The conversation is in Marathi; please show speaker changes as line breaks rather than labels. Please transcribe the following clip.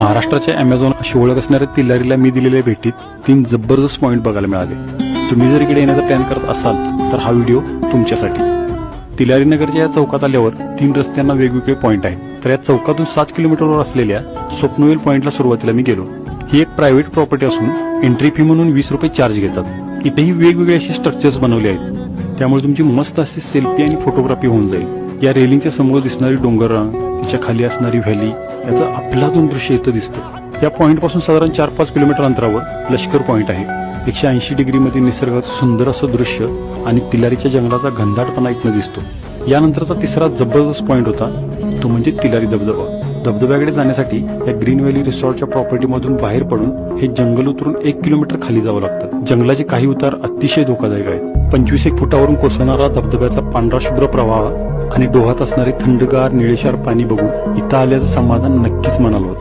महाराष्ट्राच्या अमेझॉन अशी ओळख असणाऱ्या तिलारीला मी दिलेल्या भेटीत 3 जबरदस्त पॉइंट बघायला मिळाले. तुम्ही जर इकडे येण्याचा प्लॅन करत असाल तर हा व्हिडिओ तुमच्यासाठी. तिलारी नगरच्या या चौकात आल्यावर 3 रस्त्यांना वेगवेगळे पॉइंट आहेत. तर या चौकातून 7 किलोमीटरवर असलेल्या स्वप्नवेल पॉइंटला सुरुवातीला मी गेलो. ही एक प्रायव्हेट प्रॉपर्टी असून एंट्री फी म्हणून 20 रुपये चार्ज घेतात. इथेही वेगवेगळे असे स्ट्रक्चर्स बनवले आहेत, त्यामुळे तुमची मस्त अशी सेल्फी आणि फोटोग्राफी होऊन जाईल. या रेलिंगच्या समोर दिसणारी डोंगररांग, तिच्या खाली असणारी व्हॅली याचं अफलातून दृश्य इथं दिसतं. या पॉइंट पासून साधारण 4-5 किलोमीटर अंतरावर लष्कर पॉइंट आहे. 180 डिग्रीमध्ये निसर्गाचं सुंदर असं दृश्य आणि तिलारीच्या जंगलाचा घनदाटपणा इथनं दिसतो. यानंतरचा तिसरा जबरदस्त पॉइंट होता तो म्हणजे तिलारी धबधबा. धबधब्याकडे जाण्यासाठी या ग्रीन व्हॅली रिसॉर्टच्या प्रॉपर्टीमधून बाहेर पडून हे जंगल उतरून 1 किलोमीटर खाली जावं लागतं. जंगलाचे काही उतार अतिशय धोकादायक आहेत. 25 फुटावरून कोसळणारा धबधब्याचा पांढरा शुभ्र प्रवाह आणि डोहात असणारे थंडगार निळेशार पाणी बघून इथं आल्याचं समाधान नक्कीच मनाला होतं.